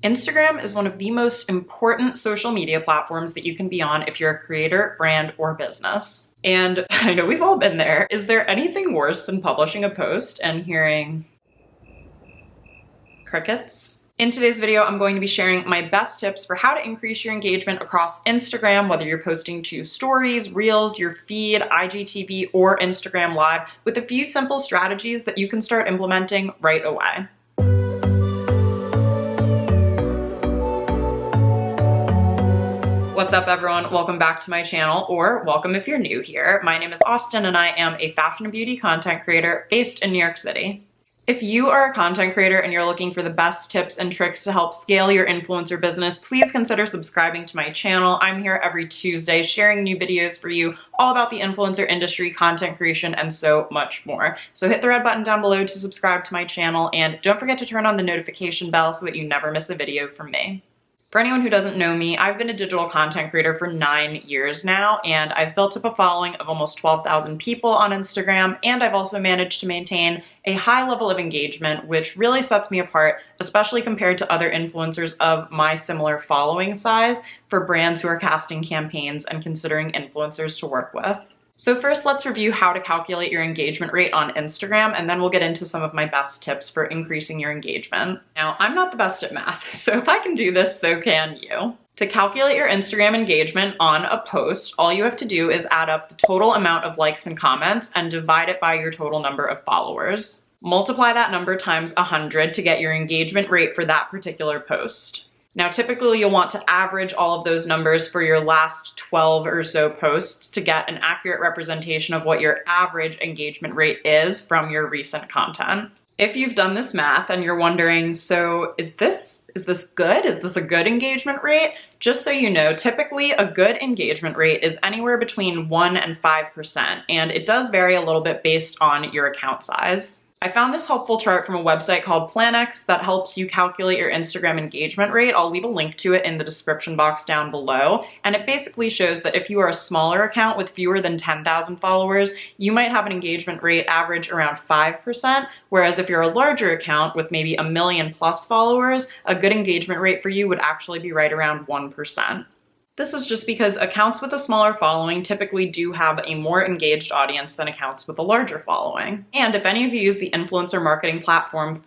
Instagram is one of the most important social media platforms that you can be on if you're a creator, brand, or business. And I know we've all been there. Is there anything worse than publishing a post and hearing crickets? In today's video, I'm going to be sharing my best tips for how to increase your engagement across Instagram, whether you're posting to stories, reels, your feed, IGTV, or Instagram Live, with a few simple strategies that you can start implementing right away. What's up, everyone? Welcome back to my channel, or welcome if you're new here. My name is Austen and I am a fashion and beauty content creator based in New York City. If you are a content creator and you're looking for the best tips and tricks to help scale your influencer business, please consider subscribing to my channel. I'm here every Tuesday sharing new videos for you all about the influencer industry, content creation, and so much more. So hit the red button down below to subscribe to my channel, and don't forget to turn on the notification bell so that you never miss a video from me. For anyone who doesn't know me, I've been a digital content creator for 9 years now, and I've built up a following of almost 12,000 people on Instagram, and I've also managed to maintain a high level of engagement, which really sets me apart, especially compared to other influencers of my similar following size for brands who are casting campaigns and considering influencers to work with. So first, let's review how to calculate your engagement rate on Instagram, and then we'll get into some of my best tips for increasing your engagement. Now, I'm not the best at math, so if I can do this, so can you. To calculate your Instagram engagement on a post, all you have to do is add up the total amount of likes and comments and divide it by your total number of followers. Multiply that number times 100 to get your engagement rate for that particular post. Now, typically you'll want to average all of those numbers for your last 12 or so posts to get an accurate representation of what your average engagement rate is from your recent content. If you've done this math and you're wondering, so is this good? Is this a good engagement rate? Just so you know, typically a good engagement rate is anywhere between 1 and 5%, and it does vary a little bit based on your account size. I found this helpful chart from a website called Planex that helps you calculate your Instagram engagement rate. I'll leave a link to it in the description box down below. And it basically shows that if you are a smaller account with fewer than 10,000 followers, you might have an engagement rate average around 5%, whereas if you're a larger account with maybe 1 million plus followers, a good engagement rate for you would actually be right around 1%. This is just because accounts with a smaller following typically do have a more engaged audience than accounts with a larger following. And if any of you use the influencer marketing platform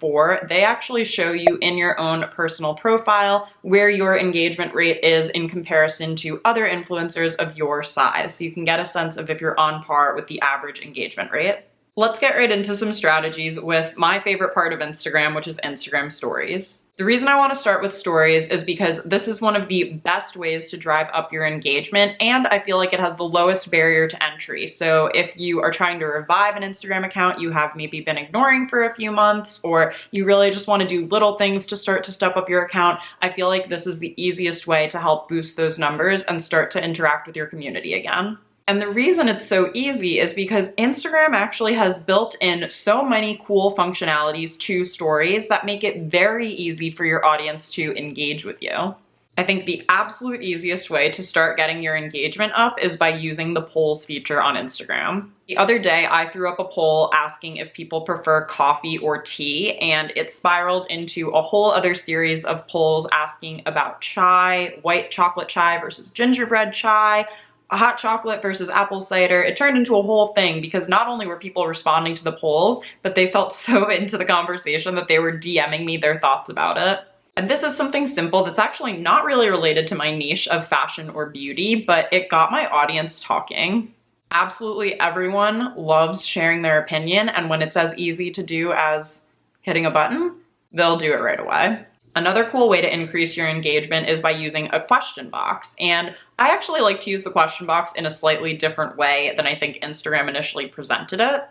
they actually show you in your own personal profile where your engagement rate is in comparison to other influencers of your size. So you can get a sense of if you're on par with the average engagement rate. Let's get right into some strategies with my favorite part of Instagram, which is Instagram stories. The reason I want to start with stories is because this is one of the best ways to drive up your engagement, and I feel like it has the lowest barrier to entry. So if you are trying to revive an Instagram account you have maybe been ignoring for a few months, or you really just want to do little things to start to step up your account, I feel like this is the easiest way to help boost those numbers and start to interact with your community again. And the reason it's so easy is because Instagram actually has built in so many cool functionalities to stories that make it very easy for your audience to engage with you. I think the absolute easiest way to start getting your engagement up is by using the polls feature on Instagram. The other day, I threw up a poll asking if people prefer coffee or tea, and it spiraled into a whole other series of polls asking about chai, white chocolate chai versus gingerbread chai, hot chocolate versus apple cider. It turned into a whole thing because not only were people responding to the polls, but they felt so into the conversation that they were DMing me their thoughts about it. And this is something simple that's actually not really related to my niche of fashion or beauty, but it got my audience talking. Absolutely everyone loves sharing their opinion, and when it's as easy to do as hitting a button, they'll do it right away. Another cool way to increase your engagement is by using a question box. And I actually like to use the question box in a slightly different way than I think Instagram initially presented it.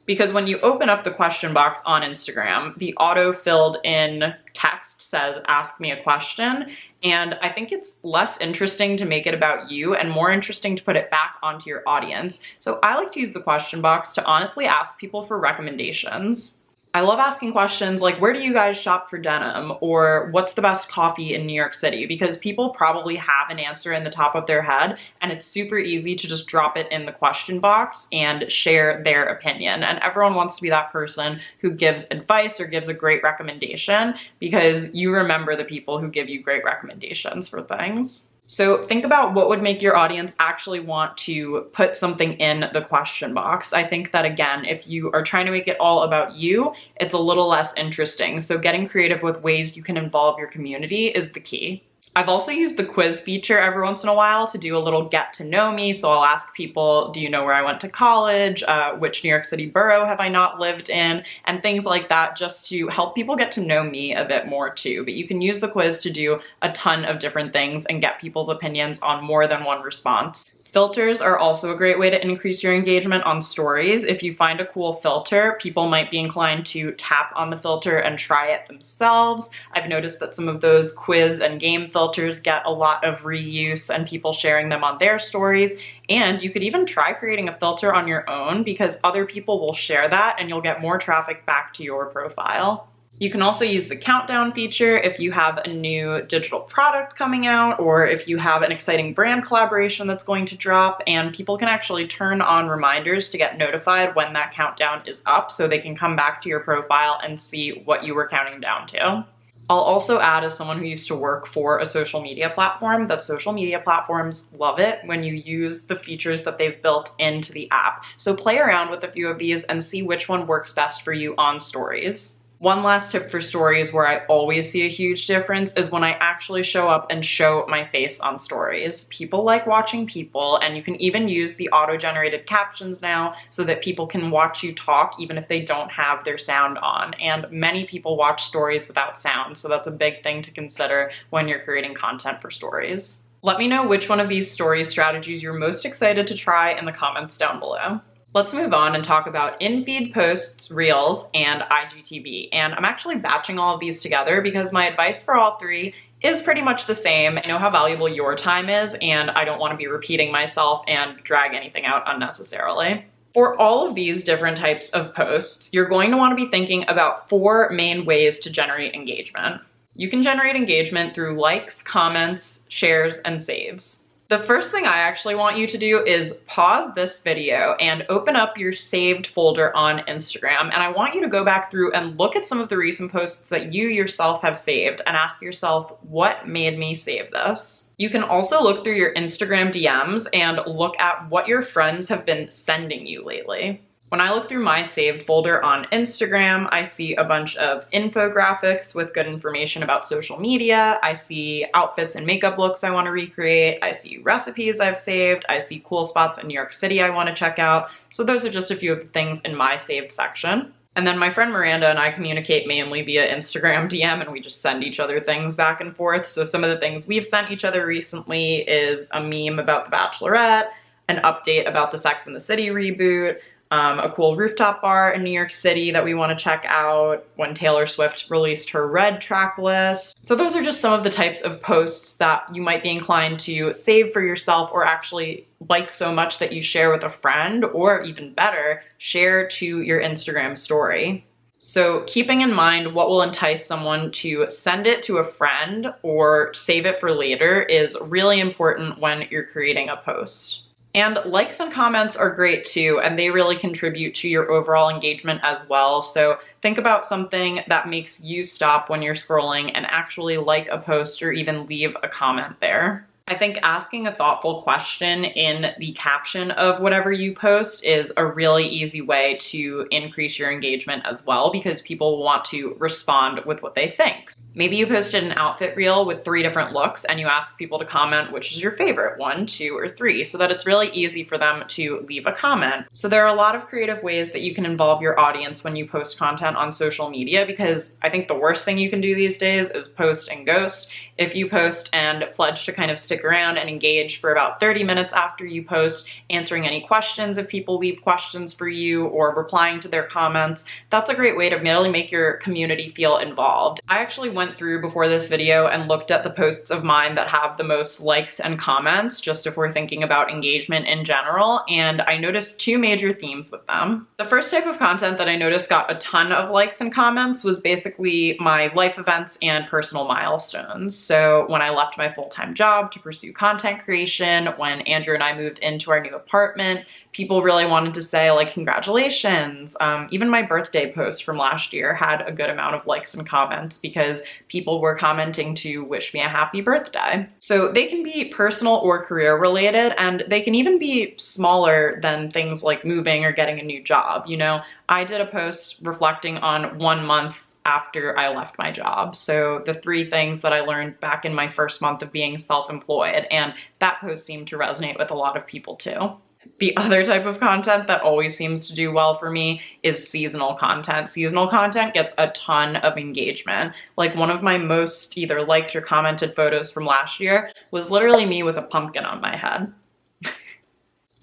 Because when you open up the question box on Instagram, the auto-filled in text says, "Ask me a question." And I think it's less interesting to make it about you and more interesting to put it back onto your audience. So I like to use the question box to honestly ask people for recommendations. I love asking questions like, where do you guys shop for denim? Or what's the best coffee in New York City? Because people probably have an answer in the top of their head, and it's super easy to just drop it in the question box and share their opinion. And everyone wants to be that person who gives advice or gives a great recommendation, because you remember the people who give you great recommendations for things. So think about what would make your audience actually want to put something in the question box. I think that, again, if you are trying to make it all about you, it's a little less interesting. So getting creative with ways you can involve your community is the key. I've also used the quiz feature every once in a while to do a little get to know me. So I'll ask people, do you know where I went to college? Which New York City borough have I not lived in? And things like that, just to help people get to know me a bit more too. But you can use the quiz to do a ton of different things and get people's opinions on more than one response. Filters are also a great way to increase your engagement on stories. If you find a cool filter, people might be inclined to tap on the filter and try it themselves. I've noticed that some of those quiz and game filters get a lot of reuse and people sharing them on their stories. And you could even try creating a filter on your own, because other people will share that and you'll get more traffic back to your profile. You can also use the countdown feature if you have a new digital product coming out, or if you have an exciting brand collaboration that's going to drop, and people can actually turn on reminders to get notified when that countdown is up, so they can come back to your profile and see what you were counting down to. I'll also add, as someone who used to work for a social media platform, that social media platforms love it when you use the features that they've built into the app. So play around with a few of these and see which one works best for you on stories. One last tip for stories where I always see a huge difference is when I actually show up and show my face on stories. People like watching people, and you can even use the auto-generated captions now so that people can watch you talk even if they don't have their sound on. And many people watch stories without sound, so that's a big thing to consider when you're creating content for stories. Let me know which one of these story strategies you're most excited to try in the comments down below. Let's move on and talk about in-feed posts, Reels, and IGTV. And I'm actually batching all of these together because my advice for all three is pretty much the same. I know how valuable your time is, and I don't want to be repeating myself and drag anything out unnecessarily. For all of these different types of posts, you're going to want to be thinking about 4 main ways to generate engagement. You can generate engagement through likes, comments, shares, and saves. The first thing I actually want you to do is pause this video and open up your saved folder on Instagram. And I want you to go back through and look at some of the recent posts that you yourself have saved and ask yourself, what made me save this? You can also look through your Instagram DMs and look at what your friends have been sending you lately. When I look through my saved folder on Instagram, I see a bunch of infographics with good information about social media. I see outfits and makeup looks I want to recreate. I see recipes I've saved. I see cool spots in New York City I want to check out. So those are just a few of the things in my saved section. And then my friend Miranda and I communicate mainly via Instagram DM, and we just send each other things back and forth. So some of the things we've sent each other recently is a meme about The Bachelorette, an update about the Sex and the City reboot, a cool rooftop bar in New York City that we want to check out, when Taylor Swift released her Red track list. So those are just some of the types of posts that you might be inclined to save for yourself, or actually like so much that you share with a friend, or even better, share to your Instagram story. So keeping in mind what will entice someone to send it to a friend or save it for later is really important when you're creating a post. And likes and comments are great too, and they really contribute to your overall engagement as well. So think about something that makes you stop when you're scrolling and actually like a post or even leave a comment there. I think asking a thoughtful question in the caption of whatever you post is a really easy way to increase your engagement as well, because people want to respond with what they think. Maybe you posted an outfit reel with 3 different looks and you ask people to comment which is your favorite, 1, 2, or 3, so that it's really easy for them to leave a comment. So there are a lot of creative ways that you can involve your audience when you post content on social media, because I think the worst thing you can do these days is post and ghost. If you post and pledge to kind of stick around and engage for about 30 minutes after you post, answering any questions if people leave questions for you or replying to their comments, that's a great way to really make your community feel involved. I actually went went through before this video and looked at the posts of mine that have the most likes and comments, just if we're thinking about engagement in general, and I noticed two major themes with them. The first type of content that I noticed got a ton of likes and comments was basically my life events and personal milestones. So when I left my full-time job to pursue content creation, when Andrew and I moved into our new apartment, people really wanted to say, like, congratulations. Even my birthday post from last year had a good amount of likes and comments because people were commenting to wish me a happy birthday. So they can be personal or career related, and they can even be smaller than things like moving or getting a new job. You know, I did a post reflecting on 1 month after I left my job. So the 3 things that I learned back in my first month of being self-employed, and that post seemed to resonate with a lot of people too. The other type of content that always seems to do well for me is seasonal content. Seasonal content gets a ton of engagement. Like, one of my most either liked or commented photos from last year was literally me with a pumpkin on my head.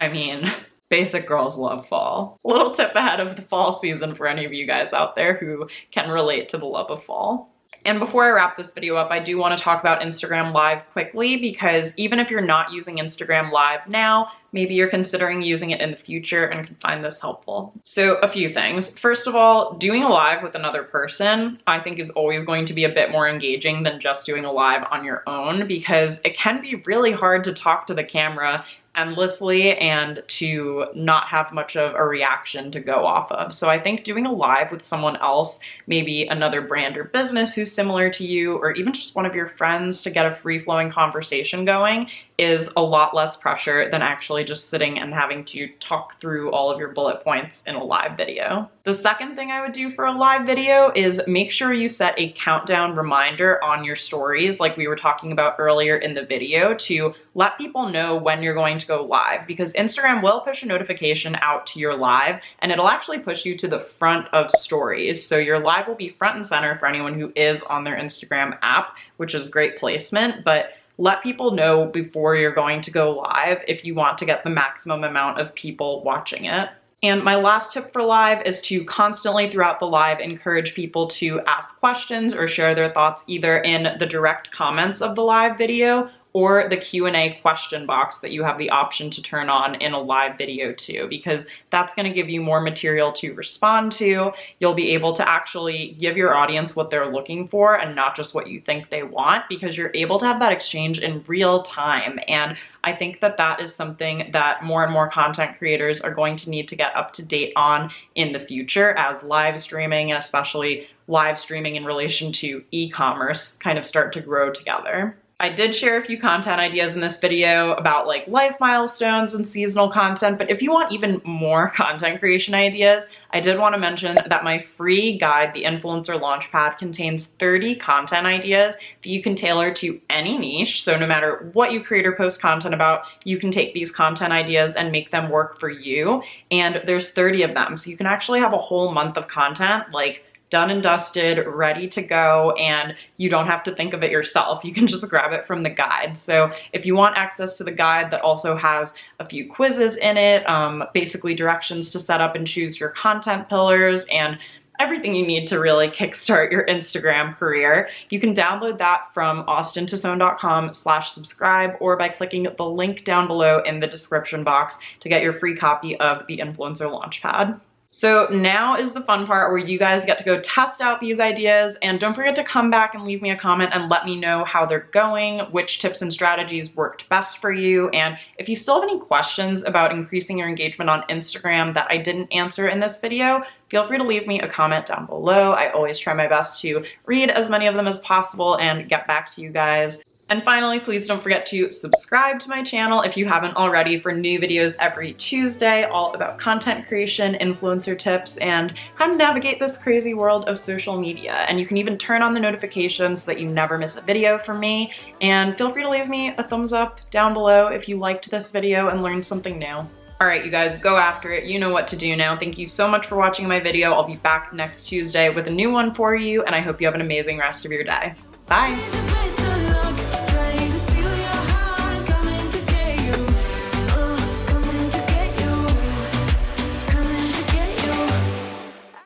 I mean, basic girls love fall. Little tip ahead of the fall season for any of you guys out there who can relate to the love of fall. And before I wrap this video up, I do want to talk about Instagram Live quickly, because even if you're not using Instagram Live now, maybe you're considering using it in the future and can find this helpful. So a few things. First of all, doing a live with another person, I think, is always going to be a bit more engaging than just doing a live on your own, because it can be really hard to talk to the camera endlessly and to not have much of a reaction to go off of. So I think doing a live with someone else, maybe another brand or business who's similar to you, or even just one of your friends to get a free-flowing conversation going, is a lot less pressure than actually just sitting and having to talk through all of your bullet points in a live video. The second thing I would do for a live video is make sure you set a countdown reminder on your stories, like we were talking about earlier in the video, to let people know when you're going to go live, because Instagram will push a notification out to your live, and it'll actually push you to the front of stories. So your live will be front and center for anyone who is on their Instagram app, which is great placement, but let people know before you're going to go live if you want to get the maximum amount of people watching it. And my last tip for live is to constantly throughout the live encourage people to ask questions or share their thoughts either in the direct comments of the live video or the Q&A question box that you have the option to turn on in a live video too, because that's going to give you more material to respond to. You'll be able to actually give your audience what they're looking for and not just what you think they want, because you're able to have that exchange in real time. And I think that that is something that more and more content creators are going to need to get up to date on in the future, as live streaming, and especially live streaming in relation to e-commerce, kind of start to grow together. I did share a few content ideas in this video about like life milestones and seasonal content, but if you want even more content creation ideas, I did want to mention that my free guide, the Influencer Launchpad, contains 30 content ideas that you can tailor to any niche. So no matter what you create or post content about, you can take these content ideas and make them work for you. And there's 30 of them. So you can actually have a whole month of content, like, done and dusted, ready to go, and you don't have to think of it yourself. You can just grab it from the guide. So if you want access to the guide that also has a few quizzes in it, basically directions to set up and choose your content pillars, and everything you need to really kickstart your Instagram career, you can download that from austentosone.com/subscribe or by clicking the link down below in the description box to get your free copy of the Influencer Launchpad. So now is the fun part where you guys get to go test out these ideas, and don't forget to come back and leave me a comment and let me know how they're going, which tips and strategies worked best for you, and if you still have any questions about increasing your engagement on Instagram that I didn't answer in this video, feel free to leave me a comment down below. I always try my best to read as many of them as possible and get back to you guys. And finally, please don't forget to subscribe to my channel if you haven't already, for new videos every Tuesday, all about content creation, influencer tips, and how to navigate this crazy world of social media. And you can even turn on the notifications so that you never miss a video from me. And feel free to leave me a thumbs up down below if you liked this video and learned something new. All right, you guys, go after it. You know what to do now. Thank you so much for watching my video. I'll be back next Tuesday with a new one for you, and I hope you have an amazing rest of your day. Bye.